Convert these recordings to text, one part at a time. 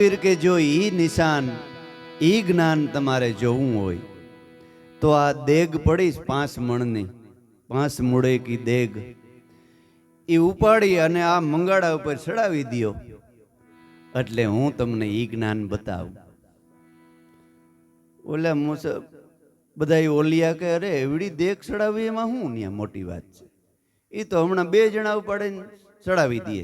કે જો ઈ નિશાન ઈ જ્ઞાન તમારે જોવું હોય તો આ દેગ પડીશ 5 મણની 5 મૂળે કી દેગ એ ઉપાડી અને આ મંગાડા ઉપર ચડાવી દો એટલે હું તમને ઈ જ્ઞાન બતાવું. ઓલા બધા ઓલિયા કે અરે એવડી દેગ ચડાવી એમાં શું ન્યા મોટી વાત છે, એ તો હમણાં 2 જણા ઉપાડીને ચડાવી દે.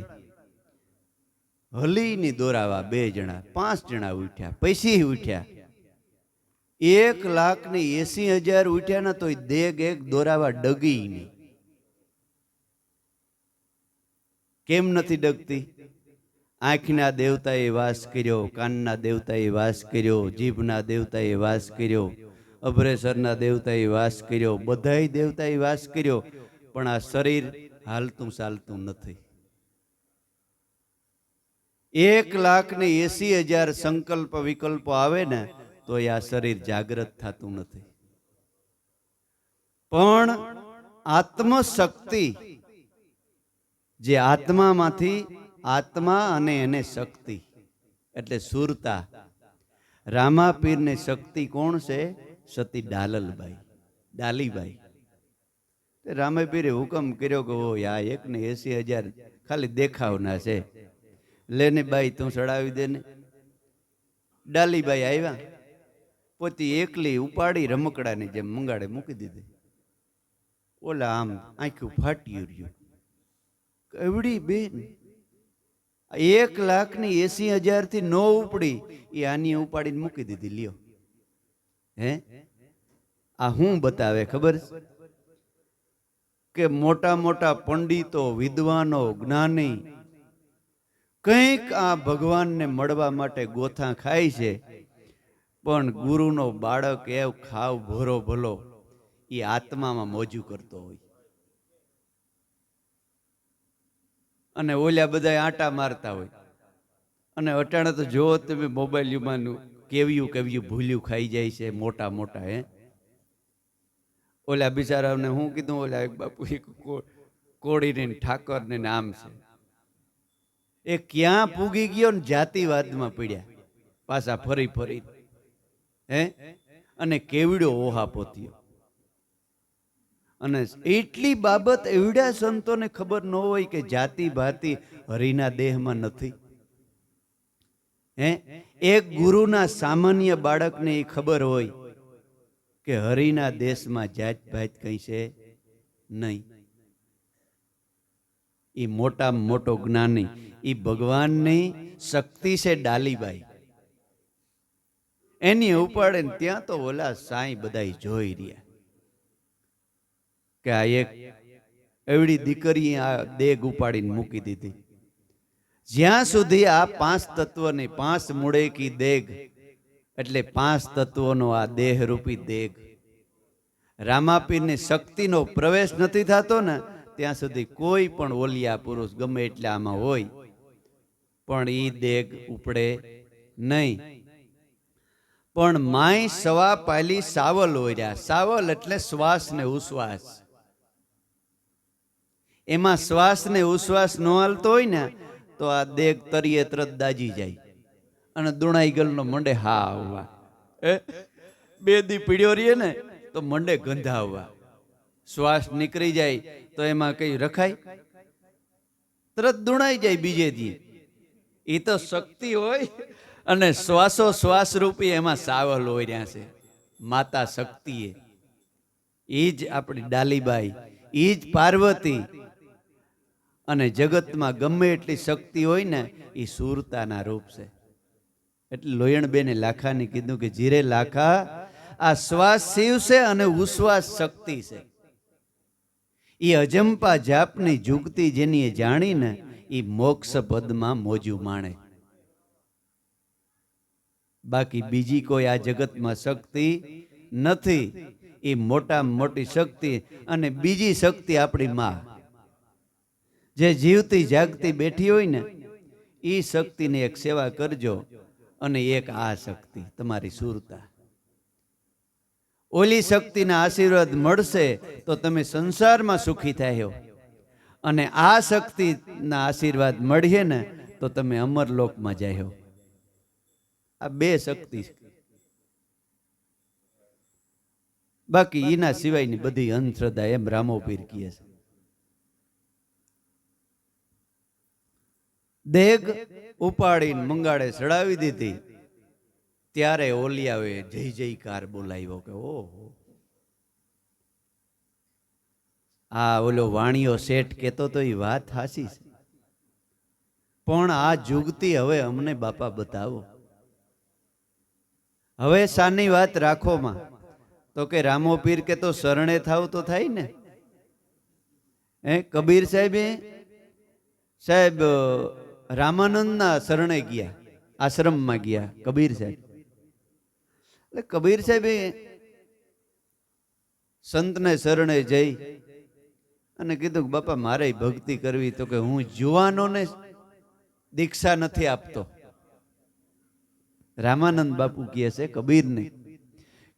હલીની દોરાવા 2 જણા 5 જણા ઉઠ્યા, પૈસી ઉઠ્યા, 1,80,000 ઉઠ્યા ને તો દેગ એક દોરાવા ડગી નહીં. કેમ નથી ડગતી? આંખના દેવતાએ વાસ કર્યો, કાનના દેવતાએ વાસ કર્યો, જીભના દેવતાએ વાસ કર્યો, અભરેસરના દેવતાએ વાસ કર્યો, બધાય દેવતાએ વાસ કર્યો, પણ આ શરીર હાલતું ચાલતું નથી. 1,80,000 સંકલ્પ વિકલ્પો આવે ને તો આ શરીર જાગૃત થતું નથી. પણ આત્મશક્તિ જે આત્મામાંથી આત્મા અને એને શક્તિ એટલે સુરતા. રામાપીરની શક્તિ કોણ છે? સતી ડાલીબાઈ. રામાપીરે હુકમ કર્યો કે આ 1,80,000 ખાલી દેખાવના છે, લેને બાઈ તું ચડાવી દે ને. ડાલીબાઈ આવ્યા, પોતે એકલી ઉપાડી રમકડાની જેમ મંગાડે મૂકી દીધી. ઓલા આમ આંખું ફાટ્યું રહ્યું. એવડી બેન 1,80,000 થી નો ઉપડી, એ આની ઉપાડીને મૂકી દીધી. લ્યો હે, આ હું બતાવે ખબર કે મોટા મોટા પંડિતો, વિદ્વાનો, જ્ઞાની કંઈક આ ભગવાનને મળવા માટે ગોથા ખાય છે, પણ ગુરુનો બાળક એવ ખાવ ભોરો ભલો એ આત્મામાં મોજું કરતો હોય. અને ઓલ્યા બધા આટા મારતા હોય. અને અટાણે તો જો તમે મોબાઈલમાં કેવ્યું ભૂલ્યું ખાઈ જાય છે મોટા મોટા. હે, ઓલા બિચારાને હું કીધું, ઓલા એક બાપુ કોળીને ઠાકરને નામ છે, એ ક્યાં પૂગી ગયો ને જાતિવાદમાં પડ્યા પાછા ફરી. હે, અને કેવડો ઓહા પોત્યો. અને એટલી બાબત એવડા સંતોને ખબર ન હોય કે જાતિ ભાતિ હરિના દેહમાં નથી. હે, એક ગુરુના સામાન્ય બાળકને એ ખબર હોય કે હરિના દેશમાં જાત ભાત કઈ છે નહીં. એ મોટા મોટો જ્ઞાની, એ ભગવાનની શક્તિ છે ડાલીબાઈ. એની ઉપાડે ત્યાં તો ઓલા સાંઈ બધા જોઈ રહ્યા કે આ એક એવડી દીકરી આ દેગ ઉપાડીને મૂકી દીધી. જ્યાં સુધી આ 5 તત્વની 5 મૂળે કી દેગ એટલે 5 તત્વોનો આ દેહરૂપી દેગ રામાપીરની શક્તિનો પ્રવેશ નથી થતો ને ત્યાં સુધી કોઈ પણ ઓલિયા પુરુષ ગમે એટલે આમાં હોય પણ ઈ દેગ ઉપડે નહીં. પણ માય સવા પાલી સાવલ હોય. સાવલ એટલે શ્વાસ ને ઉશ્વાસ. એમાં શ્વાસ ને ઉશ્વાસ ન હાલતો હોય ને તો આ દેગ તરીએ તરત દાજી જાય અને દુણાઈ ગલનો મંડે હા આવવા. 2 દી પીડ્યો રહીએ ને તો મંડે ગંધાવવા. શ્વાસ નીકળી જાય તો એમાં કઈ રખાય? તરત દુણાઈ જાય બીજે દી. એ તો શક્તિ હોય અને શ્વાસો શ્વાસ રૂપી એમાં સાવલ હોય રહ્યા છે માતા શક્તિએ. એ જ આપણી ડાલીબાઈ, એ જ પાર્વતી. અને જગતમાં ગમે એટલી શક્તિ હોય ને એ સુરતાના રૂપ છે. એટલે લોયણબેને લાખાને કીધું કે જીરે લાખા, આ શ્વાસ શિવ છે અને ઉશ્વાસ શક્તિ છે. એ અજંપા જાપની જુગતી જેની જાણીને એ મોક્ષ પદમાં મોજું માણે. બાકી બીજી કોઈ આ જગતમાં શક્તિ નથી. એ મોટામાં મોટી શક્તિ. અને બીજી શક્તિ આપણી માં જે જીવતી જાગતી બેઠી હોય ને એ શક્તિની એક સેવા કરજો. અને એક આ શક્તિ તમારી સુરતા. ઓલી શક્તિના આશીર્વાદ મળશે તો તમે સંસારમાં સુખી થયો, અને આ શક્તિના આશીર્વાદ મળીએ ને તો તમે અમરલોકમાં જાયો. આ બે શક્તિ છે. બાકી એના સિવાયની બધી અંધશ્રદ્ધા, એમ રામોપીર કહે છે. દેગ ઉપાડીને મંગાળે ચડાવી દીધી ત્યારે ઓલિયાએ જય જયકાર બોલાવ્યો કે ઓહો, આ ઓલો વાણિયો શેઠ કેતો તો એ વાત હાસી છે, પણ આ જુગતી હવે અમને બાપા બતાવો. હવે સાની વાત રાખો માં. તો કે રામોપીર કે તો શરણે થાવ તો થાય ને. કબીર સાહેબ રામાનંદના શરણે ગયા, આશ્રમમાં ગયા કબીર સાહેબ. એટલે કબીર સાહેબે સંતને શરણે જઈ અને કીધું કે બાપા મારે ભક્તિ કરવી. તો કે હું જુવાનોને દીક્ષા નથી આપતો. રામાનંદ બાપુ કહે છે કબીરને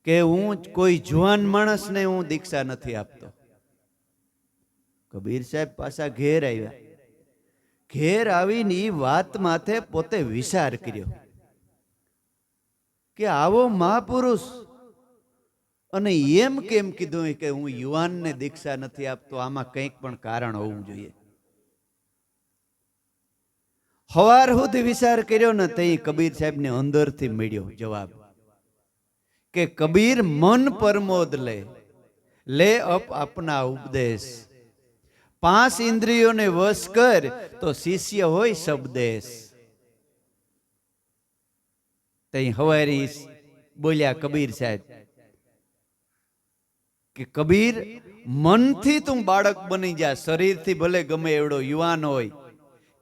કે હું કોઈ જુવાન માણસને હું દીક્ષા નથી આપતો. કબીર સાહેબ પાછા ઘેર આવ્યા. ઘેર આવીને એ વાત માથે પોતે વિચાર કર્યો કે આવો મહાપુરુષ અને એમ કેમ કીધું કે હું યુવાનને દીક્ષા નથી આપતો, આમાં કંઈક પણ કારણ હોવું જોઈએ. હવાર સુધી વિચાર કર્યો ને તે કબીર સાહેબને અંદરથી મળ્યો જવાબ કે કબીર મન પરમોદ લે અપ આપના ઉપદેશ, 5 ઇન્દ્રિયોને વશ કર તો શિષ્ય હોય સબદેશ. તઈ હવારી બોલ્યા કબીર સાહેબ કે કબીર મનથી તું બાળક બની જા. શરીરથી ભલે ગમે એવડો યુવાન હોય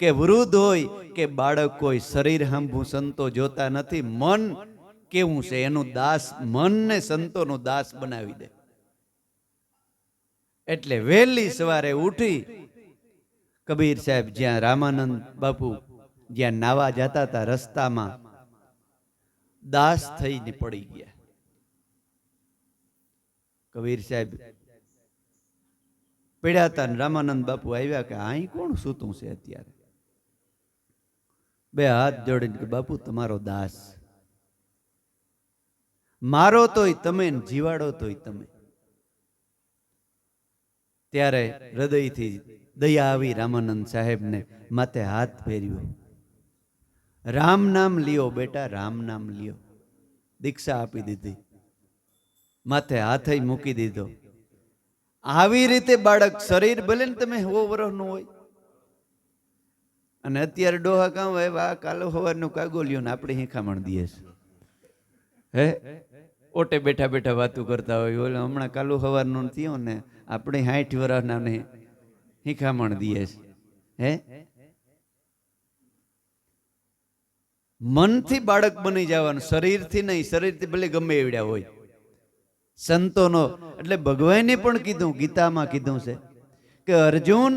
કે વૃદ્ધ હોય કે બાળક હોય, શરીર હાંભું સંતો જોતા નથી. મન કેવું છે એનું દાસ, મનને સંતોનું દાસ બનાવી દે. એટલે વહેલી સવારે ઉઠી કબીર સાહેબ જ્યાં રામાનંદ બાપુ જ્યાં નાવા જતા હતા રસ્તામાં દાસ થઈને પડી ગયા. કબીર સાહેબ પડ્યા હતા ને રામાનંદ બાપુ આવ્યા કે અહીં કોણ સૂતું છે અત્યારે? બે હાથ જોડીને કે બાપુ તમારો દાસ, મારો તોય તમે ને જીવાડો તોય તમે. ત્યારે હૃદયથી દયા આવી રામાનંદ સાહેબને, માથે હાથ ફેર્યો. રામ નામ લ્યો બેટા, રામ નામ લ્યો. દીક્ષા આપી દીધી, માથે હાથ મૂકી દીધો. આવી રીતે બાળક, શરીર ભલે ને તમે 100 વર્ષનું હોય અને અત્યારે ડોહા કામ હોય, આ કાલો સવારનું કાગોલિયો ને આપણે હિંખામણ દઈએ છે. હે ઓટે બેઠા બેઠા વાતું કરતા હોય, ઓલે હમણાં કાલુ સવારનું થયો ને આપણે 60 વર્ષના હિંખામણ દઈએ છે. હે મનથી બાળક બની જવાનું, શરીરથી નહીં. શરીરથી ભલે ગમે એવડ્યા હોય સંતોનો. એટલે ભગવાને પણ કીધું, ગીતામાં કીધું છે કે અર્જુન,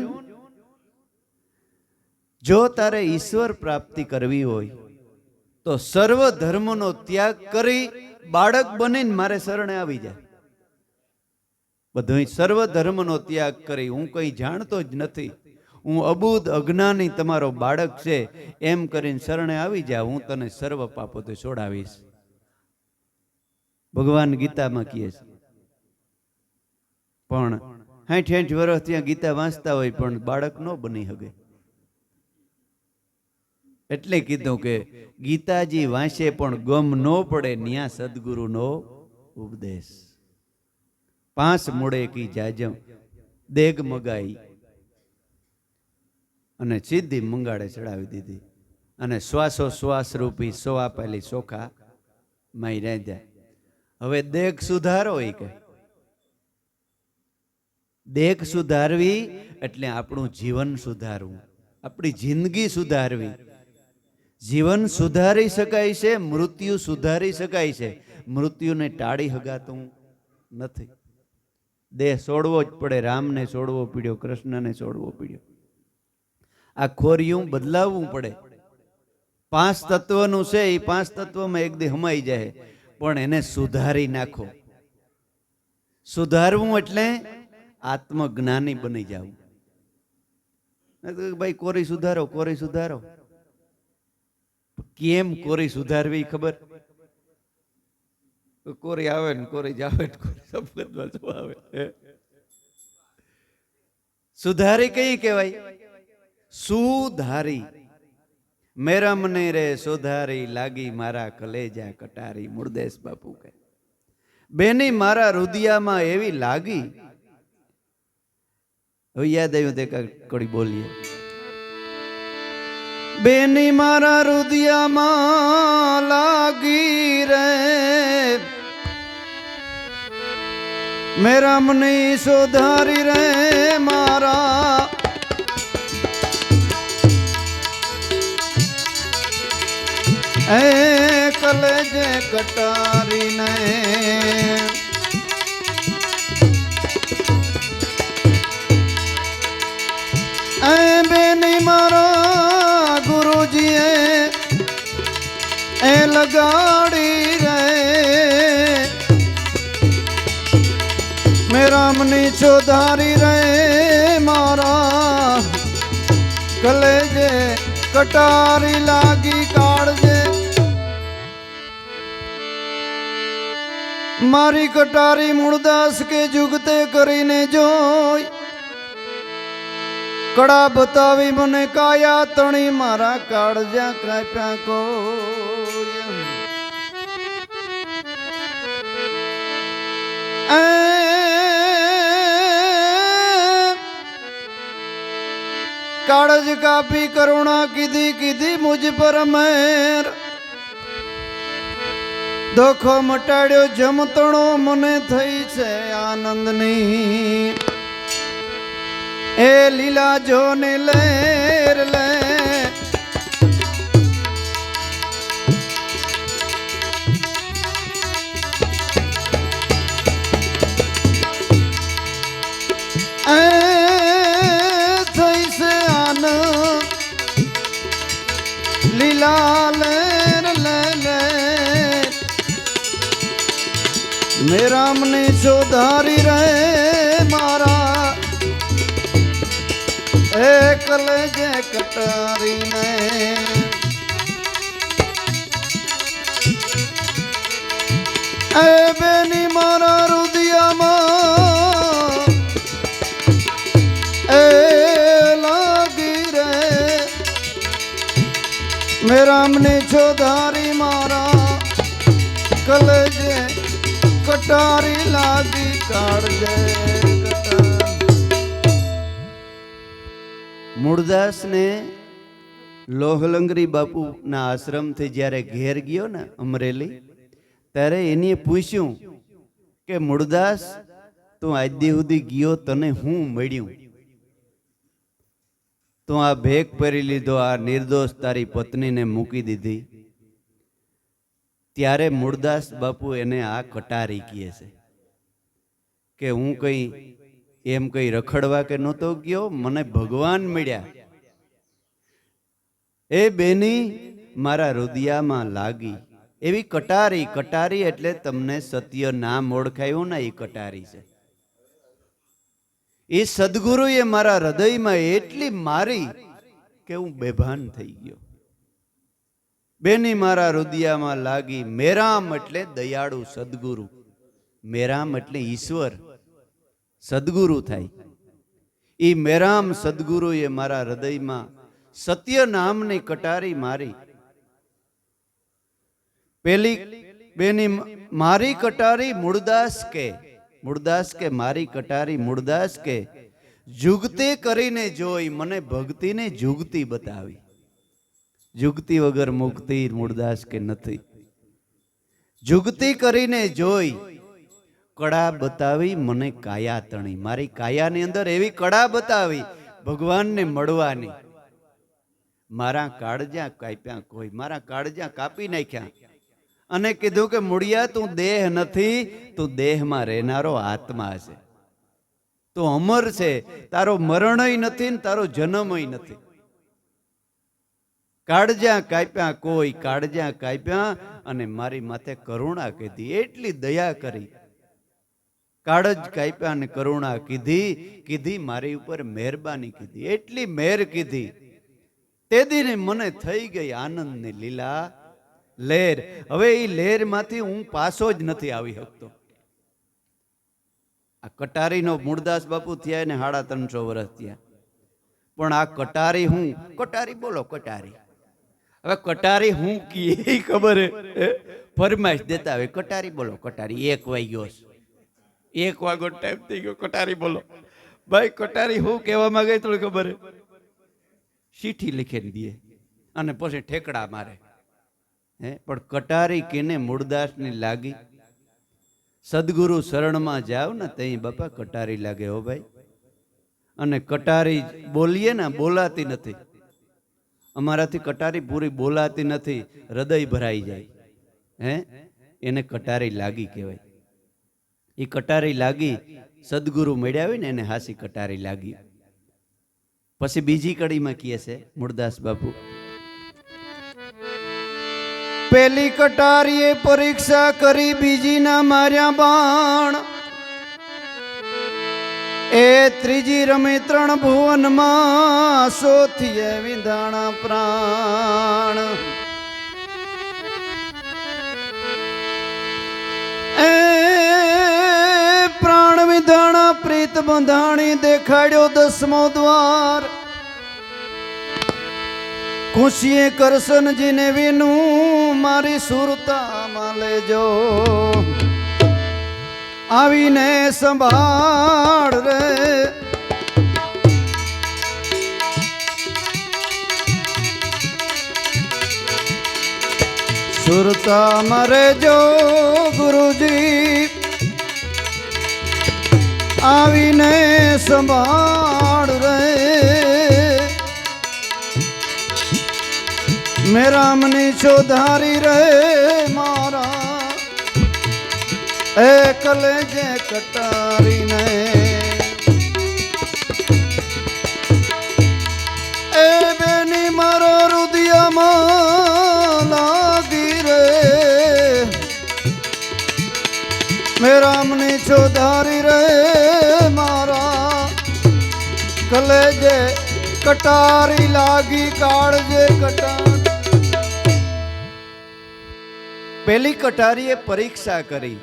જો તારે ઈશ્વર પ્રાપ્તિ કરવી હોય તો સર્વ ધર્મનો ત્યાગ કરી બાળક બનીને મારે શરણે આવી જાય. બધું સર્વ ધર્મનો ત્યાગ કરી, હું કઈ જાણતો જ નથી, હું અબુધ અજ્ઞાની તમારો બાળક છે એમ કરીને શરણે આવી જા, હું તને સર્વ પાપોથી છોડાવીશ. ભગવાન ગીતામાં કહે છે. પણ 60 વર્ષ ત્યાં ગીતા વાંચતા હોય પણ બાળક ન બની શકે. એટલે કીધું કે ગીતાજી વાંચે પણ ગમ ન પડે, ન્યા સદગુરુનો ઉપદેશ. 5 મૂળે કી જાજમ દેગ મગાઈ અને સીધી મંગાળે ચડાવી દીધી અને શ્વાસો શ્વાસ રૂપી સો આપેલી સોખા માઈ રાંધ્યા. હવે દેગ સુધારો હોય કે દેગ સુધારવી એટલે આપણું જીવન સુધારવું, આપણી જિંદગી સુધારવી. જીવન સુધારી શકાય છે, મૃત્યુ સુધારી શકાય છે. મૃત્યુને ટાળી શકાતું નથી. દેહ છોડવો જ પડે. રામને છોડવો પડ્યો, કૃષ્ણને છોડવો પડ્યો. આ ખોરિયું બદલાવવું પડે. 5 તત્વનું છે, એ 5 તત્વમાં એક દી હમાઈ જાય, પણ એને સુધારી નાખો. સુધારવું એટલે આત્મજ્ઞાની બની જવું. ભાઈ કોરી સુધારો, કોરી સુધારો. કેમ કોરી સુધારવી ખબર? કોરી આવે ને કોરી જાવે ને કોરી સફેદમાં શું આવે? સુધારી કઈ કહેવાય? સુધારી. મેરા મને રે સુધારી લાગી મારા કલેજા કટારી. મૂળદેશ બાપુ કહે બેની મારા રુદિયામાં એવી લાગી. હવે યાદ આવ્યું તે કડી બોલીએ. બેની મારા રુદિયામાં લાગી રે મેરા મને સુધારી રે મારા એ કલેજે કટારી ને એ બેની મારા ગુરુજીએ એ લગાડી રે મેરા મની સુધારી રે મારા કલેજે કટારી લાગી કાળજે મારી કટારી મૂળદાસ કે જુગતે કરીને જોઈ કડા બતાવી મને કાયા તણી મારા કાળજા કાપ્યા કોઈ કાળજ કાપી કરુણા કીધી કીધી મુજ પર મેર દુઃખો મટાડ્યો જમતણો મને થઈ છે આનંદની એ લીલા જોને લેર લે થઈ છે આનંદ લીલા લેર લે લે મેરા મને સુધારી રે મારા એ કલેજે કટારી ને એ બેની મારા રુદિયામાં એ લાગી રે મેરા મને સુધારી મારા કલેજે કટારી લાગી કાળજે મૂળદાસ ને લોહલંગરી બાપુ ના આશ્રમથી જ્યારે ઘેર ગયો ને અમરેલી ત્યારે એને પૂછ્યું કે મૂળદાસ તું આજ દી સુધી ગયો તને હું મળ્યું? તું આ ભેગ પહેરી લીધો, આ નિર્દોષ તારી પત્નીને મૂકી દીધી. ત્યારે મૂળદાસ બાપુ એને આ કટારી કહે છે કે હું કઈ એમ કઈ રખડવા કે નહોતો ગયો, મને ભગવાન મળ્યા. એ બેની મારા રુદિયામાં લાગી એવી કટારી. કટારી એટલે તમને સત્ય નામ ઓળખાયું ને એ કટારી છે. એ સદગુરુએ મારા હૃદયમાં એટલી મારી કે હું બેભાન થઈ ગયો. બેની મારા રુદિયામાં લાગી. મેરામ એટલે દયાળુ સદગુરુ, મેરામ એટલે ઈશ્વર, સદગુરુ થાય. એ મેરામ સદગુરુએ મારા હૃદયમાં સત્ય નામની કટારી મારી. પેલી બેની મારી કટારી મૂળદાસ કે, મૂળદાસ કે મારી કટારી મૂળદાસ કે જુગતે કરીને જોઈ મને ભક્તિને જુગતી બતાવી. જુગતી વગર મુક્તિ મૂળદાસ કે નથી. જુગતી કરીને જોઈ કડા બતાવી મને કાયા તણી. મારી કાયાની અંદર એવી કડા બતાવી ભગવાનને મળવાની. મારા કાળજા કાપ્યા કોઈ, મારા કાળજા કાપી નાખ્યા અને કીધું કે મૂળિયા તું દેહ નથી, તું દેહમાં રહેનારો આત્મા છે. તું અમર છે, તારો મરણય નથી ને તારો જન્મય નથી. કાળજા કાપ્યા કોઈ, કાળજા કાપ્યા અને મારી માથે કરુણા કીધી, એટલી દયા કરી. કાળજ કાપ્યા અને કરુણા કીધી, મારી ઉપર મહેરબાની કીધી, એટલી મહેર કીધી તે દીને મને થઈ ગઈ આનંદની લીલા લહેર. હવે એ લહેરમાંથી હું પાછો જ નથી આવી શકતો. આ કટારીનો મૂળદાસ બાપુ થયા ને 350 વર્ષ થયા, પણ આ કટારી હું કટારી બોલો કટારી. હવે કટારી હું કી ખબર હે, ફરમાઈશ દેતા હવે કટારી બોલો કટારી. 1 વાગ્યો છે, 1 વાગો ટાઈમ થઈ ગયો, કટારી બોલો. ભાઈ કટારી હું કહેવા માંગે થોડી ખબર હે? ચીઠી લીખીને દે અને પછી ઠેકડા મારે. હે પણ કટારી કેને મૂળદાસની લાગી? સદગુરુ શરણમાં જાવ ને તઈ બાપા કટારી લાગે હો ભાઈ. અને કટારી બોલીએ ને બોલાતી નથી, અમારાથી કટારી પૂરી બોલાતી નથી, હૃદય ભરાઈ જાય. હે એને કટારી લાગી કહેવાય. એ કટારી લાગી સદગુરુ મળ્યા હોય ને એને હાસી કટારી લાગી. પછી બીજી કડીમાં કહે છે મૂળદાસ બાપુ, પેલી કટારીએ પરીક્ષા કરી, બીજી ના માર્યા બાણ. એ ત્રીજી રમે 3 ભુવનમાં, સોથીએ વિંધાણા પ્રાણ. એ પ્રાણ વિંધાણા પ્રીત બંધાણી, દેખાડ્યો 10મો દ્વાર. ખુશીએ કરશનજીને વિનું, મારી સુરતામાં લેજો. આવીને સંભાળ રે, સુરતામાં રેજો ગુરુજી. આવીને સંભાળ રે, મેરા મની ચોધારી રે મારા. એ કલેજે કટારીને, એ બેની મારો હૃદયમાં લાગી રે. મેરા મની ચોધારી રે મારા. કલેજે કટારી લાગી, કાળજે કટારી. પેલી કટારીએ પરીક્ષા કરી.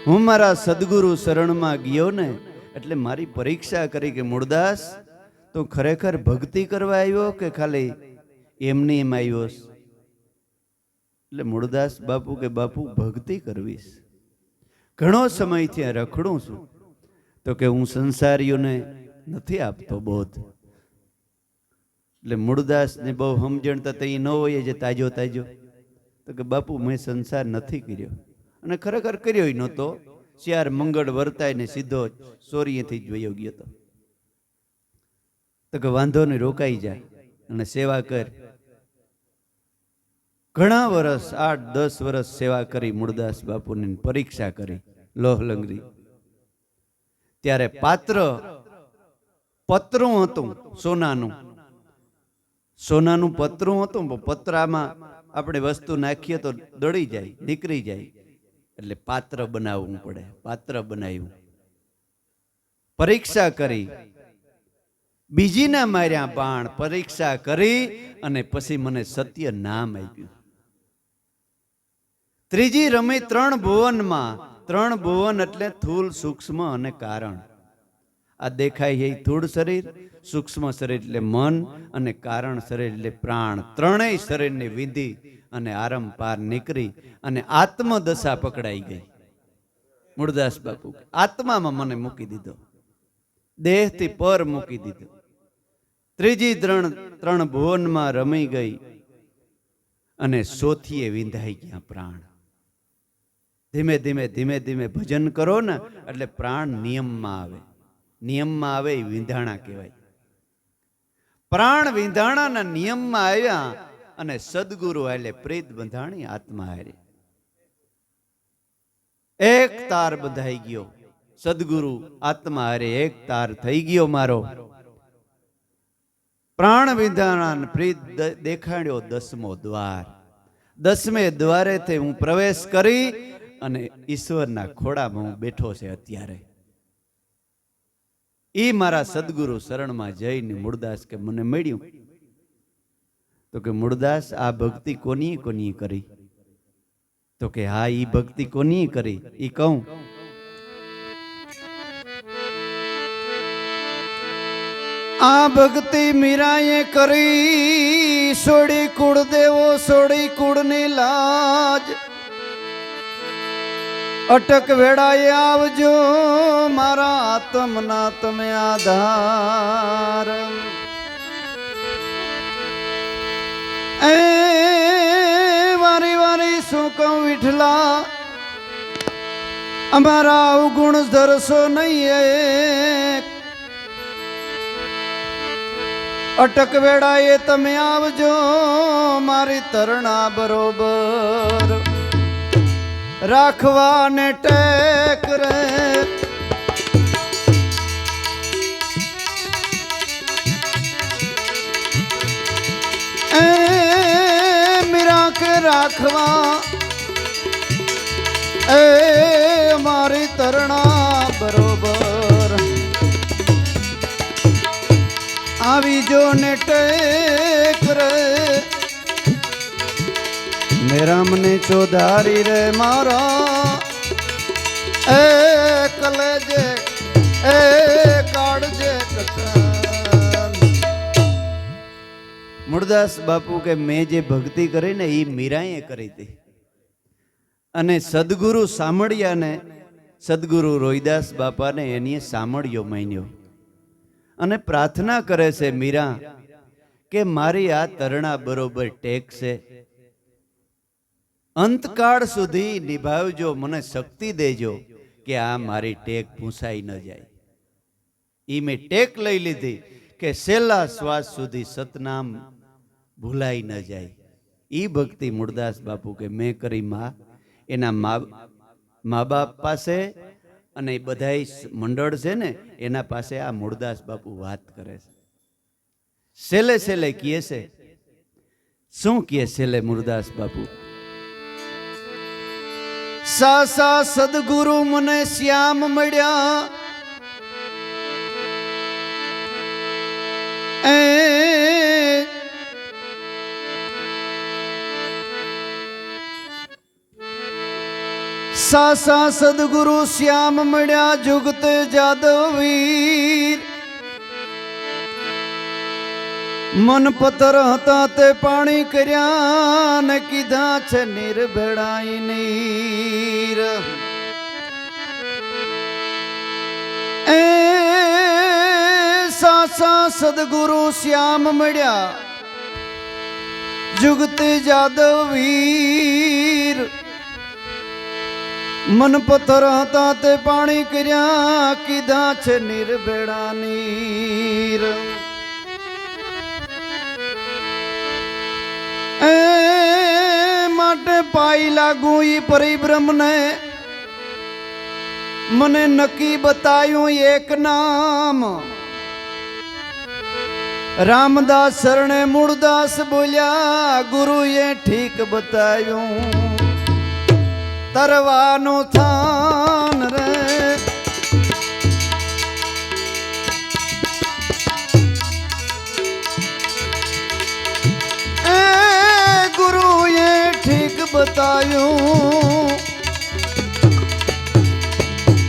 હું મારા સદગુરુ શરણમાં ગયો ને એટલે મારી પરીક્ષા કરી કે મૂળદાસ તું ખરેખર ભક્તિ કરવા આવ્યો કે ખાલી એમની એમ આવ્યો? એટલે મૂળદાસ બાપુ કે બાપુ ભક્તિ કરવીશ. ઘણો સમયથી આ રખડું છું. તો કે હું સંસારીઓને નથી આપતો બોધ. એટલે મૂળદાસને બહુ સમજણ તો એ ન હોય જે તાજો તાજો. તો કે બાપુ મેં સંસાર નથી કર્યો, અને ખરેખર કર્યો નહોતો. 4 મંગળ વર્તાઈને સીધો સોરીએથી જ વયો ગયો હતો. તો કે વાંધો નહીં, રોકાઈ જાય અને સેવા કર. ઘણા વર્ષ 8-10 વર્ષ સેવા કરી મૂળદાસ બાપુની, પરીક્ષા કરી લોહલંગરી. ત્યારે પતરું હતું સોનાનું. સોનાનું પતરું હતું. પતરામાં આપણે વસ્તુ નાખીએ તો દળી જાય, નીકળી જાય. એટલે પાત્ર બનાવવું પડે. પાત્ર બનાવ્યું, પરીક્ષા કરી. બીજીના માર્યા બાણ, પરીક્ષા કરી અને પછી મને સત્ય નામ આપ્યું. ત્રીજી રમી 3 ભુવનમાં. 3 ભુવન એટલે સ્થૂલ, સૂક્ષ્મ અને કારણ. આ દેખાય એ સ્થૂળ શરીર, સૂક્ષ્મ શરીર એટલે મન, અને કારણ શરીર એટલે પ્રાણ. ત્રણેય શરીરની વિધિ અને આરંપાર નીકળી અને આત્મદશા પકડાઈ ગઈ. મૂળદાસ બાપુ આત્મામાં મને મૂકી દીધો, દેહથી પર મૂકી દીધો. ત્રીજી 3 ભુવનમાં રમી ગઈ અને સોથીએ વિંધાઈ ગયા પ્રાણ. ધીમે ધીમે ભજન કરો ને એટલે પ્રાણ નિયમમાં આવે. નિયમમાં આવે એ વિંધાણા કહેવાય. પ્રાણ વિંધાણાના નિયમમાં આવ્યા અને સદગુરુ એટલે પ્રીત બંધાણી આત્મા હારે. એક તાર બંધાઈ ગયો. સદગુરુ આત્મા હારે એક તાર થઈ ગયો મારો. પ્રાણ વિંધાણા પ્રીત દેખાડ્યો 10મો દ્વાર. 10મે દ્વારેથી હું પ્રવેશ કરી અને ઈશ્વરના ખોડામાં હું બેઠો છે અત્યારે. એ મારા સદગુરુ શરણમાં જઈને મૂળદાસ કે મને મળ્યું. તો કે મૂળદાસ આ ભક્તિ કોની કોની કરી? તો કે હા, ઈ ભક્તિ કોની કરી ઈ કહું. આ ભક્તિ મીરાએ કરી, સોડી કુળ દેવો સોડી કુળની લાજ. અટક વેળાએ આવજો મારા આત્મના તમે આધાર. એ વારી વારી શું કહું વિઠલા, અમારા અવગુણ ધરશો નહીં. અટક વેળાએ તમે આવજો મારી તરણા બરોબર, રાખવાને ટેક રે. એ મીરા કે રાખવા એ મારી તરણા બરોબર, આવી જો ને ટેક રે. મેરા મને ચોધારી રે મારા એ કલેજે એ કાળજે કટન. મૂળદાસ બાપુ કે મેં જે ભક્તિ કરી ને એ મીરાએ કરી હતી. અને સદગુરુ સાંભળ્યા ને સદગુરુ રોહિદાસ બાપાને એની સાંભળ્યો માન્યો અને પ્રાર્થના કરે છે મીરા કે મારી આ તરણા બરોબર ટેક છે, અંતકાળ સુધી નિભાવજો, મને શક્તિ દેજો કે આ મારી ટેક પૂછાઈ ન જાય. ઈ મેં ટેક લઈ લીધી કે છેલ્લા શ્વાસ સુધી સતનામ ભૂલાઈ ન જાય. ઈ ભક્તિ મૂળદાસ બાપુ કે મેં કરી. માં એના મા બાપ પાસે અને બધા મંડળ છે ને એના પાસે આ મૂળદાસ બાપુ વાત કરે છે. છેલ્લે છેલ્લે કહે છે, શું કહે છેલ્લે મૂળદાસ બાપુ? સાસા સદગુરુ મને શ્યામ મળ્યા, એ સાસા સદગુરુ શ્યામ મળ્યા, જુગત જાદવ વીર. મન પથ્થર હતા તે પાણી કર્યા ને કીધા છે નિર્ભેળાઈ નીર. એ સાસા સદગુરુ શ્યામ મળ્યા, જુગત જાદવ વીર. મન પથ્થર હતા તે પાણી કર્યા, કીધા છે નિર્ભેળા નીર. એ માટે પાઈ લાગુ ઈ પરિબ્રહ્મ ને, મને નક્કી બતાયું એક નામ. રામદાસ શરણે મૂળદાસ બોલ્યા, ગુરુએ ઠીક બતાયું, તરવાનું થાન રે. એ ગુરુએ ઠીક બતાયું,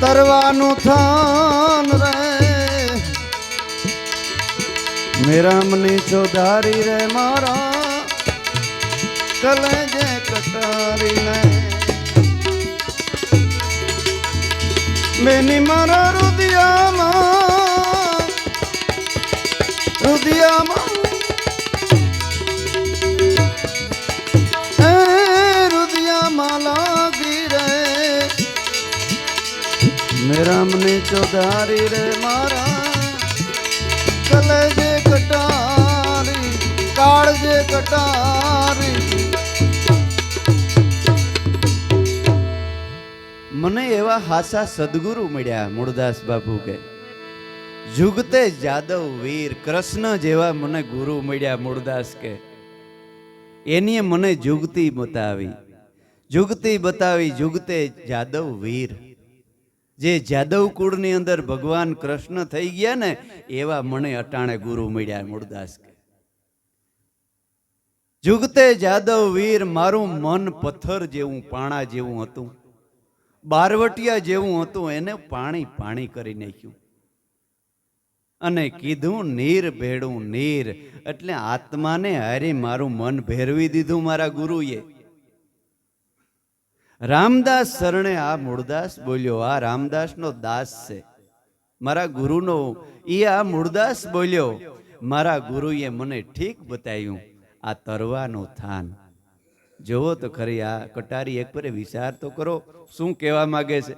તરવાનું થાન રે. મેરા મને ચોધારી રે મારા કલેજે કટારી ને. મેની મારા રુદિયામાં રુદિયામાં એ રુદિયામાં લાગી રે. મેરા મને ચોધારી રે મારા કલેજે કટારી કાળજે કટારી. મને એવા હાસા સદગુરુ મળ્યા મૂળદાસ બાપુ કે જુગતે જાદવ વીર. કૃષ્ણ જેવા મને ગુરુ મળ્યા મૂળદાસ કે એની મને જુગતી બતાવી, જુગતી બતાવી, જુગતે જાદવ વીર. જે જાદવ કુળની અંદર ભગવાન કૃષ્ણ થઈ ગયા ને એવા મને અટાણે ગુરુ મળ્યા મૂળદાસ કે. જુગતે જાદવ વીર મારું મન પથ્થર જેવું પાણા જેવું હતું, બારવટિયા જેવું હતું, એને પાણી પાણી કરી નાખ્યું. અને કીધું નીર ભેડું નીર, એટલે આત્માને હારી મારું મન ભેરવી દીધું મારા ગુરુએ. રામદાસ શરણે આ મૂળદાસ બોલ્યો, આ રામદાસનો દાસ છે મારા ગુરુનો. એ આ મૂળદાસ બોલ્યો, મારા ગુરુએ મને ઠીક બતાવ્યું આ તરવાનું થાન. જોવો તો ખરી આ કટારી એક પર વિચાર તો કરો, શું કહેવા માંગે છે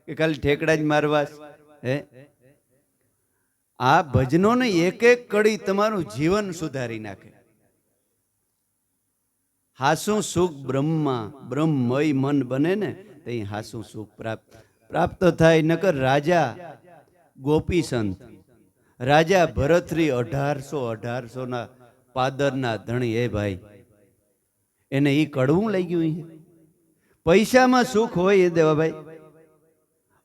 કે ખાલી ઠેકડા જ મારવા હે? આ ભજનોને એક એક કડી તમારું જીવન સુધારી નાખે. હાસું સુખ બ્રહ્મા બ્રહ્મમય મન બને ને તે હાસું સુખ પ્રાપ્ત થાય. નકર રાજા ગોપી સંત, રાજા ભરતરી 1800 ના પાદરના ધણી, એ ભાઈ એને ઈ કડવું લઈ ગયું. પૈસામાં સુખ હોય એ દેવાભાઈ,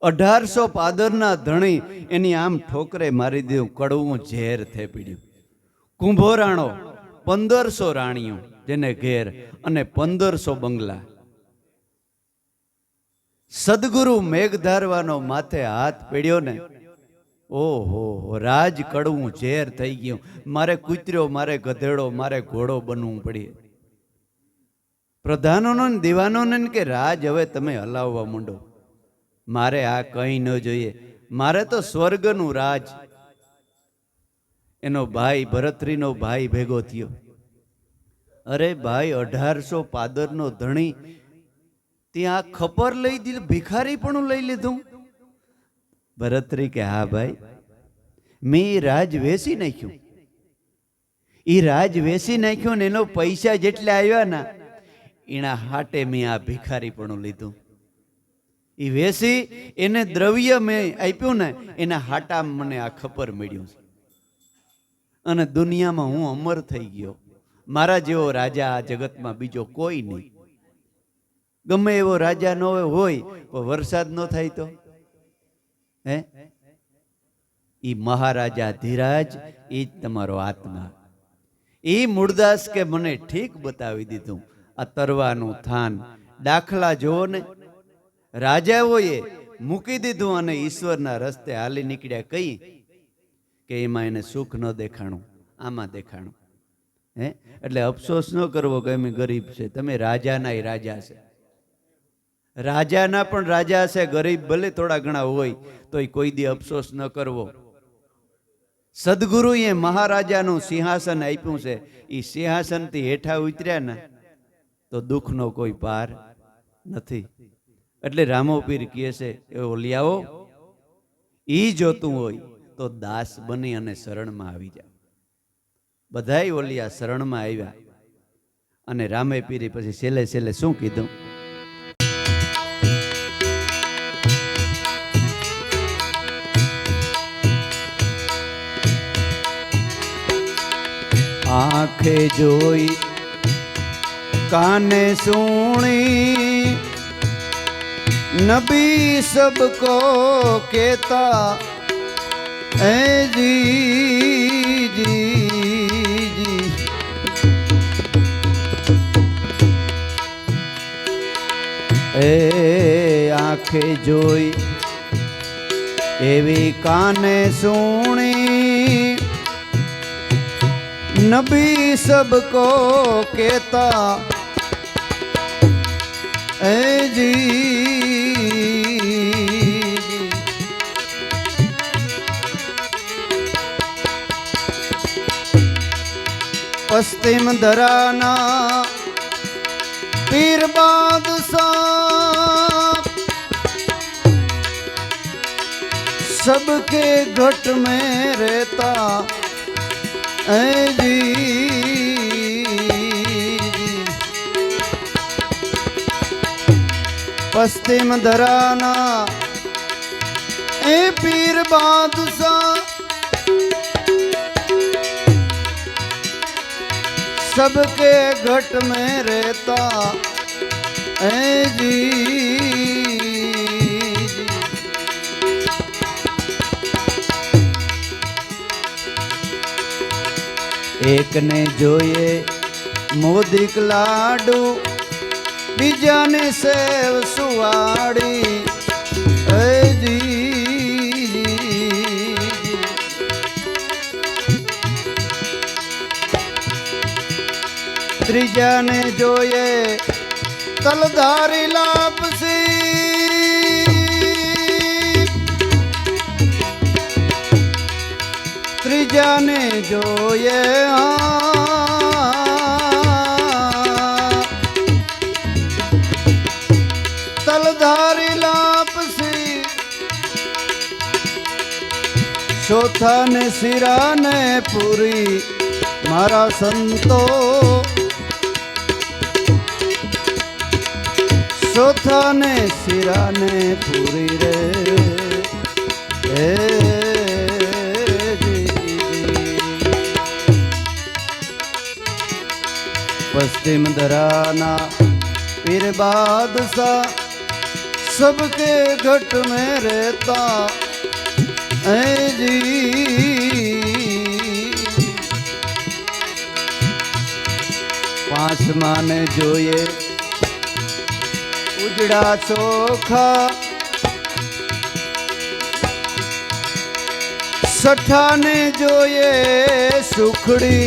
1800 પાદરના ધણી એની આમ ઠોકરે મારી દીધું, કડવું ઝેર થઈ પડ્યું. કુંભોરાણો 1500 રાણીઓ જેને ઘેર અને 1500 બંગલા. સદગુરુ મેઘધારવાનો માથે હાથ પડ્યો ને, ઓહો રાજ કડવું ઝેર થઈ ગયું. મારે કૂતર્યો, મારે ગધેડો, મારે ઘોડો બનવું પડી. પ્રધાનોનો ને દીવાનોને કે રાજ હવે તમે હલાવવા માંડો, મારે આ કંઈ ન જોઈએ, મારે તો સ્વર્ગનું રાજ. એનો ભાઈ ભરતરીનો ભાઈ ભેગો થયો. અરે ભાઈ 1800 પાદરનો ધણી, ત્યાં ખપર લઈ દીધું, ભિખારી પણ લઈ લીધું. ભરતરી કે હા ભાઈ, મેં એ રાજ વેચી નાખ્યું. એ રાજ વેચી નાખ્યું ને એનો પૈસા જેટલા આવ્યા ને એના હાટે મેં આ ભિખારી પણ લીધું. એ વેચી એને દ્રવ્ય મેં આપ્યું ને એના હાટા મને આ ખપર મળ્યું છે. અને દુનિયામાં હું અમર થઈ ગયો. મારા જેવો રાજા આ જગતમાં બીજો કોઈ નહીં. ગમે એવો રાજા ન હોય તો વરસાદ ન થાય તો હે? ઈ મહારાજા ધીરાજ, ઈ જ તમારો આત્મા. ઈ મૂળદાસ કે મને ઠીક બતાવી દીધું આ તરવાનું થાન. દાખલા જોવો ને, રાજાઓએ મૂકી દીધું અને ઈશ્વરના રસ્તે હાલી નીકળ્યા. કઈ કે એમાં એને સુખ ન દેખાણું, આમાં દેખાણું. હે? એટલે અફસોસ ન કરવો કે અમે ગરીબ છે. તમે રાજાના રાજા છે, રાજાના પણ રાજા છે. ગરીબ ભલે થોડા ઘણા હોય તો કોઈ દી અફસોસ ન કરવો. સદગુરુએ મહારાજાનું સિંહાસન આપ્યું છે. એ સિંહાસનથી હેઠા ઉતર્યા ને તો દુઃખનો કોઈ પાર નથી. એટલે રામોપીર કહે છે એ ઓલિયાઓ, ઈ જોતું હોય તો દાસ બની અને શરણમાં આવી જાય. બધાય ઓલિયા શરણમાં આવ્યા અને રામે પીરી પછી છેલ્લે છેલ્લે શું કીધું? આંખે જોઈ કાને સુણી, નબી સબકો કેતા એ જી જી. એ આંખે જોઈ એવી કાને સુણી, નબી સબકો કેતા એ જી. પશ્ચિમ ધરાના પીર બાદશાહ, सबके घट में रहता है जी। पश्चिम धराना ए पीर बादशाह, सबके घट में रहता है जी। एक ने जोए મોદિક લાડુ બીજાને સેવ સુવાડી ત્રીજાને જોઈએ તલધારી લાપસી, ત્રીજાને જોઈએ તલધારી લાપસી, ચોથાને શિરાને પૂરી મારા સંતો, ચોથાને શિરાને પૂરી રે હે पश्चिम दराना पीर बादशाह सबके घट में रहता है जी। पांच माने जोए उजड़ा चोखा, छठा ने जोए सुखड़ी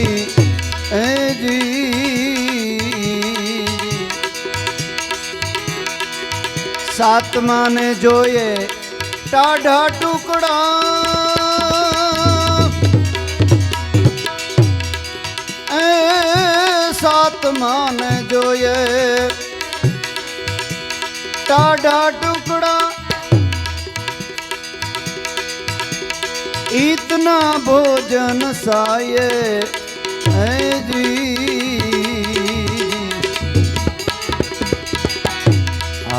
जी, सातमा ने जोए टाढ़ा टुकड़ा, सातमा ने जोए टाढ़ा टुकड़ा, इतना भोजन साये जी।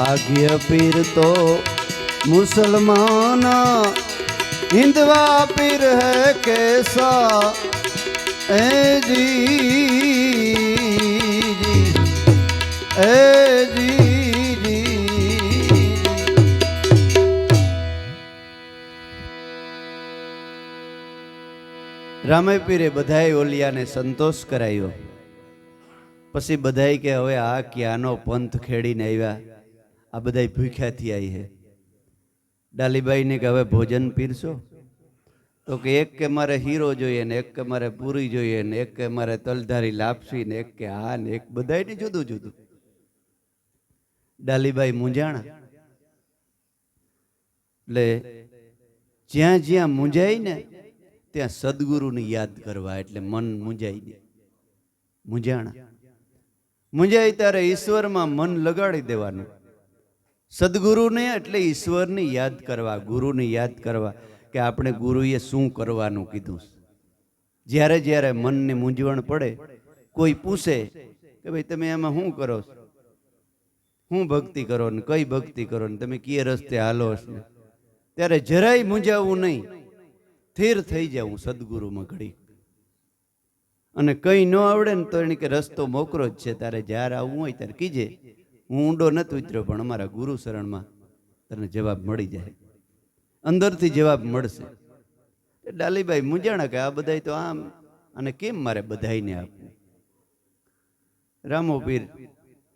आज्ञ पीर तो मुसलमाना, हिंदवा पीर है कैसा जी जी। રામે પીરે બધાય ઓલિયાને સંતોષ કરાયો. પછી બધાય કે હવે આ ક્યાંનો પંથ ખેડીને આવ્યા, આ બધાય ભૂખ્યાથી આવી હે. ડાલીબાઈને કે હવે ભોજન પીરશો? તો કે એક કે મારે હીરો જોઈએ ને, એક કે મારે પૂરી જોઈએ ને, એક કે મારે તલધારી લાપસી ને, એક કે આ ને, એક બધાયને જુદું જુદું. ડાલીબાઈ મૂંઝાણા. એટલે જ્યાં જ્યાં મૂંઝાય ને ત્યાં સદગુરુને યાદ કરવા, એટલે મન મૂંઝાઈ દે. મૂંઝાણા મૂંઝાય ત્યારે ઈશ્વરમાં મન લગાડી દેવાનું. સદગુરુને એટલે ઈશ્વરને યાદ કરવા, ગુરુને યાદ કરવા કે આપણે ગુરુએ શું કરવાનું કીધું. જ્યારે જ્યારે મનને મૂંઝવણ પડે, કોઈ પૂછે કે ભાઈ તમે એમાં શું કરો, શું ભક્તિ કરો ને કઈ ભક્તિ કરો ને તમે કઈ રસ્તે હાલો છો, ત્યારે જરાય મૂંઝાવવું નહીં, સ્થિર થઈ જાઉં સદગુરુમાં ઘડી. અને કંઈ ન આવડે ને તો એને કે રસ્તો મોકરો જ છે, તારે જ્યારે આવવું હોય ત્યારે કીજે, હું ઊંડો નથી ઉતર્યો પણ અમારા ગુરુ શરણમાં તને જવાબ મળી જાય, અંદરથી જવાબ મળશે. ડાલીબાઈ મૂંઝાણા કે આ બધાય તો આમ, અને કેમ મારે બધાયને આપવું? રામો પીર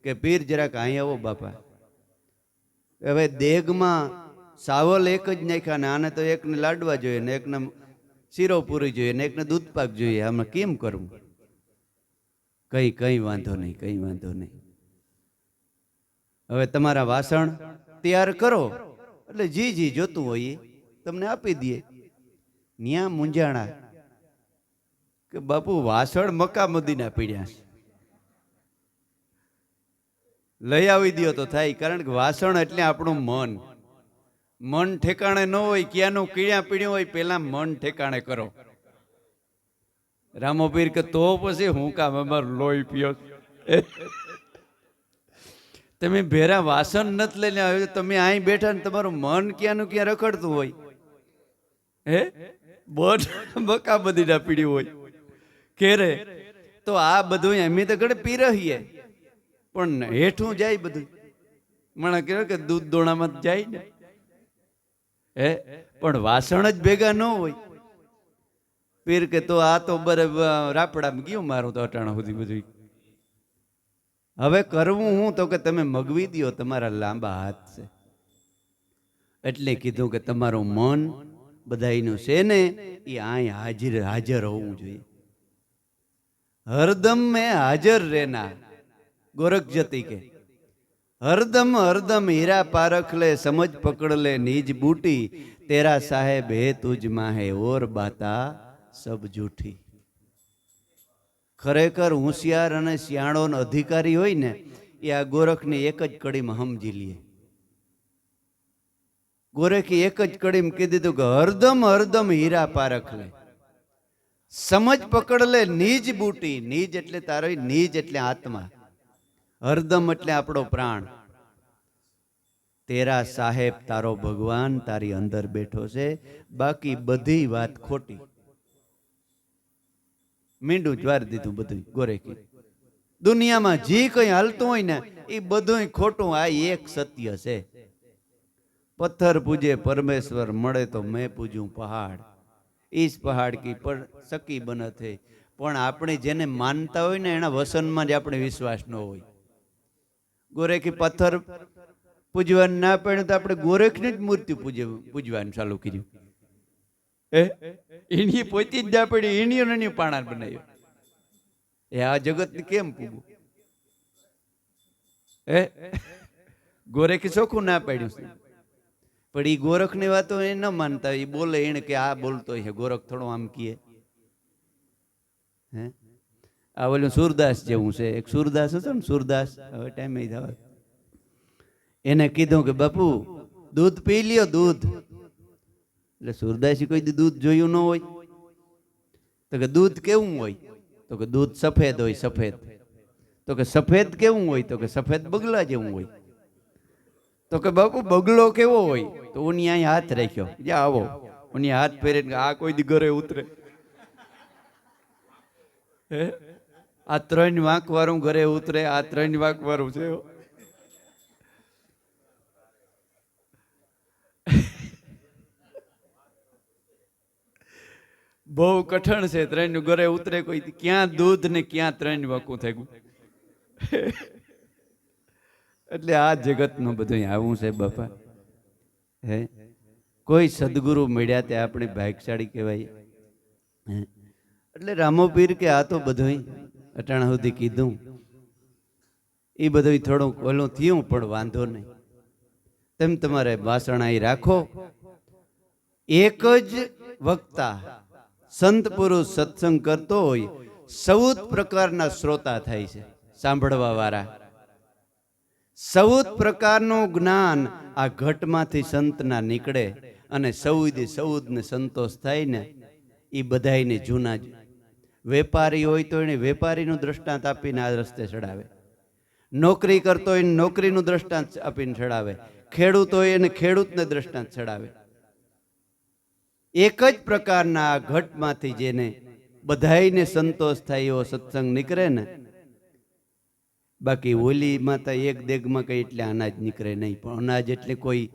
કે પીર જરાક અહીં આવો બાપા. હવે દેગમાં સાવલ એક જ નાખ્યા ને આને તો એકને લાડવા જોઈએ ને એકને શીરો પૂરી જોઈએ ને એકને દૂધ પાક જોઈએ, આમાં કેમ કરવું? કઈ વાંધો નહીં, કઈ વાંધો નહીં. હવે તમારા વાસણ તૈયાર કરો એટલે જી જોતું હોય તમને આપી દઈએ. ન્યા મૂંઝાણા કે બાપુ વાસણ મક્કા મદીના પીડ્યા છે, લઈ આવી દો તો થાય. કારણ કે વાસણ એટલે આપણું મન. મન ઠેકાણે ન હોય, ક્યાંનું કીળ્યા પીડ્યું હોય, પેલા મન ઠેકાણે કરો. રામો પીર કે તો પછી હું કામ અમારું લોહી પીઓ? તમે ભેરા વાસણ નથી લઈને આવ્યો, તમે અહીં બેઠા ને તમારું મન ક્યાંનું ક્યાં રખડતું હોય, હે બોટ બકા બધી ના પીડ્યું હોય કેરે. તો આ બધું અમે તો ઘડે પી રહીએ પણ હેઠું જાય બધું. મને કહેવાય કે દૂધ દોણામાં જાય ને, હે પણ વાસણ જ ભેગા ન હોય. પીર કે તો આ તો બરાબર રાપડામાં ગયું મારું તો અટાણા સુધી બધું. હવે કરવું હું તો કે તમે મગવી દો, તમારા લાંબા હાથ છે. એટલે કીધું કે તમારું મન બધાયનું છે ને એ અહીં હાજર હોવું જોઈએ. હરદમ મેં હાજર રહેના ગોરખ જતી કે હરદમ હરદમ હીરા પારખ લે, સમજ પકડ લે નીજ બૂટી, તેરા સાહેબ હે તુજ માહે ઓર બાતા સબ જૂઠી. ખરેખર હોશિયાર અને સિયાણો અધિકારી હોય ને એ આ ગોરખની એક જ કડીમાં સમજી લે. ગોરખે એક જ કડીમાં કહી દીધું કે હરદમ હરદમ હીરા પારખ લે, સમજ પકડ લે નીજ બૂટી. નીજ એટલે તારો નીજ એટલે આત્મા, હરદમ એટલે આપણો પ્રાણ. તેરા સાહેબ તારો ભગવાન તારી અંદર બેઠો છે, બાકી બધી વાત ખોટી. મીંડું જ્વાર દીધું બધું ગોરખે. દુનિયામાં જે કઈ હાલતું હોય ને એ બધું ખોટું, આ એક સત્ય છે. પથ્થર પૂજે પરમેશ્વર, મળે તો મેં પૂજું પહાડ. ઈસ પહાડ કી પર સકી બનત હે. પણ આપણે જેને માનતા હોય ને એના વસનમાં જ આપણે વિશ્વાસ ન હોય. ગોરખે પથ્થર પૂજવાનું ના પડ્યું તો આપણે ગોરખની જ મૂર્તિ પૂજવાનું ચાલુ કર્યું. એની પોતી જ ના પડી, એની પાણા બનાવ્યો. એ આ જગત ને કેમ પૂગવું? ગોરખે ચોખ્ખું ના પાડ્યું છે. પણ એ ગોરખ ની વાતો એ ન માનતા, એ બોલે એને કે આ બોલતો છે. ગોરખ થોડો આમ કીએ. આ ઓલું સુરદાસ જેવું છે. એક સુરદાસ હતો ને, સુરદાસ, હવે ટાઈમ થયો. એને કીધું કે બાપુ દૂધ પી લ્યો, દૂધ. એટલે સુરદાસી કોઈ દૂધ જોયું ન હોય. તો કે દૂધ કેવું હોય? તો કે દૂધ સફેદ હોય, સફેદ. તો કે સફેદ કેવું હોય? તો કે સફેદ બગલા જેવું હોય. તો કે બાપુ બગલો કેવો હોય? તો ઉની અહીં હાથ રાખ્યો, જ્યાં આવો ઉની હાથ ફેરીને આ કોઈ દી ઘરે ઉતરે? આ 3 વાંક વાળું ઘરે ઉતરે, આ 3 વાંક વાળું છે. બહુ કઠણ છે. 3 ઘરે ઉતરે કોઈ? ક્યાં દૂધ ને ક્યાં 3 વાંકું થઈ ગયું. એટલે આ જગત નું બધું આવું છે બાપા. કોઈ સદગુરુ મળ્યા તે આપણી ભાગ્યશાળી કહેવાય. એટલે રામોપીર કે આ તો બધું અટાણા સુધી કીધું, એ બધું થોડું ઓલું થયું, પણ વાંધો નહીં. તેમ તમારે વાસણાઈ રાખો. એક જ વક્તા સંત પુરુષ સત્સંગ કરતો હોય, 14 પ્રકારના શ્રોતા થાય છે, સાંભળવા વાળા. 14 પ્રકારનું જ્ઞાન આ ઘટમાંથી સંતના નીકળે, અને 14 ને સંતોષ થાય ને એ બધાને જૂના. વેપારી હોય તો એને વેપારીનું દ્રષ્ટાંત આપીને આ રસ્તે ચડાવે. નોકરી કરતો હોય નોકરીનું દ્રષ્ટાંત આપીને ચડાવે. ખેડૂત હોય એને ખેડૂતને દ્રષ્ટાંત ચડાવે. એક જ પ્રકારના આ ઘટમાંથી જેને બધાઈને સંતોષ થાય એવો સત્સંગ નીકળે ને. બાકી ઓલીમાં તો એક દેગમાં કઈ એટલે અનાજ નીકળે નહીં. પણ અનાજ એટલે કોઈ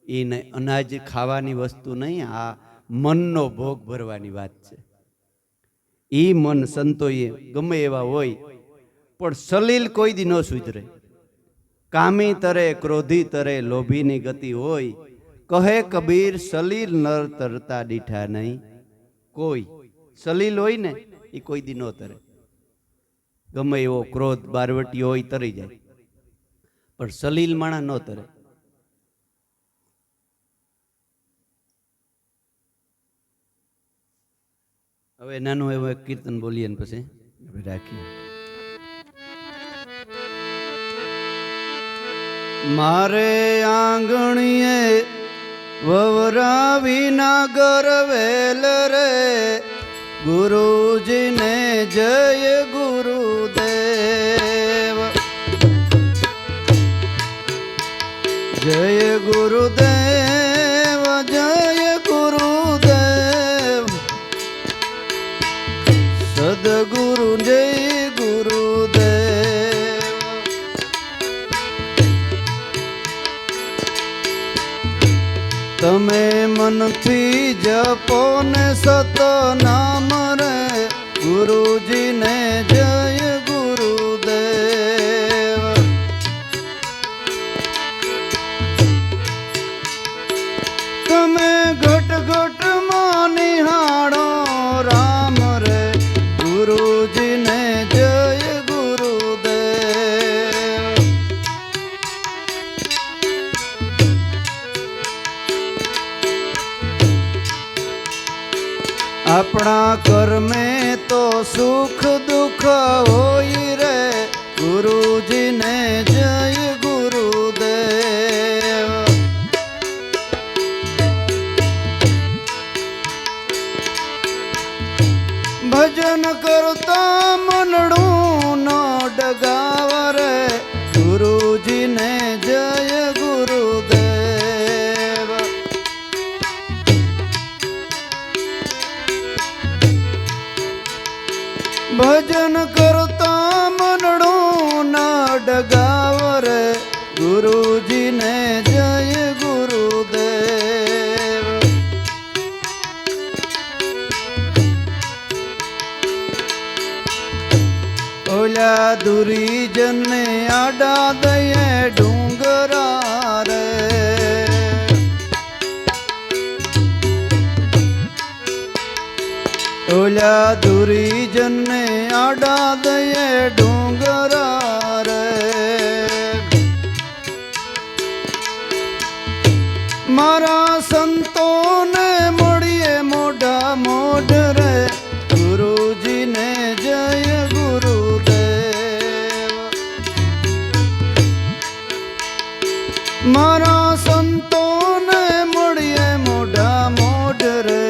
એ અનાજ ખાવાની વસ્તુ નહીં, આ મનનો ભોગ ભરવાની વાત છે. એ મન સંતોએ ગમે એવા હોય, પણ સલીલ કોઈ દી ન સુધરે. કામી તરે, ક્રોધી તરે, લોભીની ગતિ હોય. કહે કબીર સલીલ નર તરતા દીઠા નહીં કોઈ. સલીલ હોય ને એ કોઈ દી ન તરે. ગમે એવો ક્રોધ બારવટી હોય તરી જાય, પણ સલીલ માણા ન તરે. હવે નાનું એવું એક કીર્તન બોલીએ ને પછી રાખીએ. મારે આંગણીએ વવરાવી ના ગરવેલ રે, ગુરુજીને જય ગુરુદેવ. જય ગુરુદેવ, જય ગુરુદેવ, સદગુરુ જય ગુરુદેવ. તમે મનથી જપો ને સતનામ રે, ગુરુજીને જય ગુરુદેવ. આપણા કર્મે તો સુખ દુઃખ હોય રે ગુરુજીને જય ગુરુદેવ ભજન કરતા મનડું ન ડગાવ રે ગુરુજીને જય ગુરુદેવ ભજન કરતા મનડું ન ડગાવ રે ગુરુજીને જય ગુરુદેવ ઓલા દુરીજનને આડા દયે ડુંગરા રે ઓલા દુરીજનને આડા દયે ડુંગરા રે મારા સંતોને મળીએ મોઢા મોઢ રે ગુરુજીને જય ગુરુદેવ મારા સંતોને મળીએ મોઢા મોઢ રે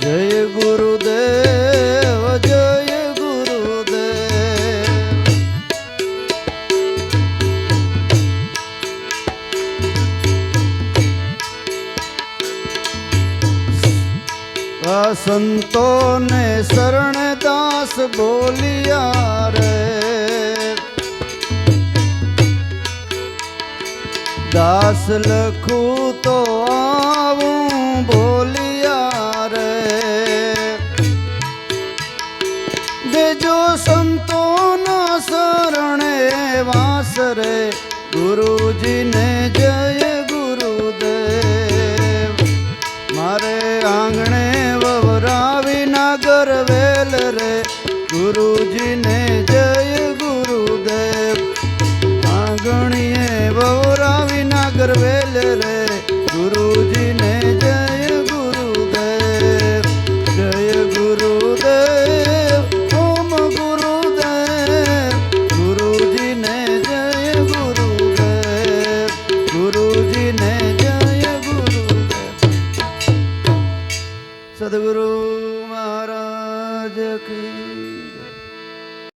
જય ગુરુદેવ જય ગુરુદેવ આ સંતોને શરણ દાસ બોલિયા રે દાસ લખું તો આવું બોલિયા રે દેજો સંતોના શરણે વાસ રે ગુરુજીને જય ગુરુદેવ મારે આંગણે વવરાવી નાગર વેલ રે ગુરુજીને જય ગુરુદેવ આંગણીએ વવરાવી નાગર વેલ રે ગુરુજીને જય ગુરુદેવ જય ગુરુદેવ ઓમ ગુરુદેવ ગુરુજીને જય ગુરુદેવ ગુરુજીને જય ગુરુદેવ સદગુરુ મહારાજ કી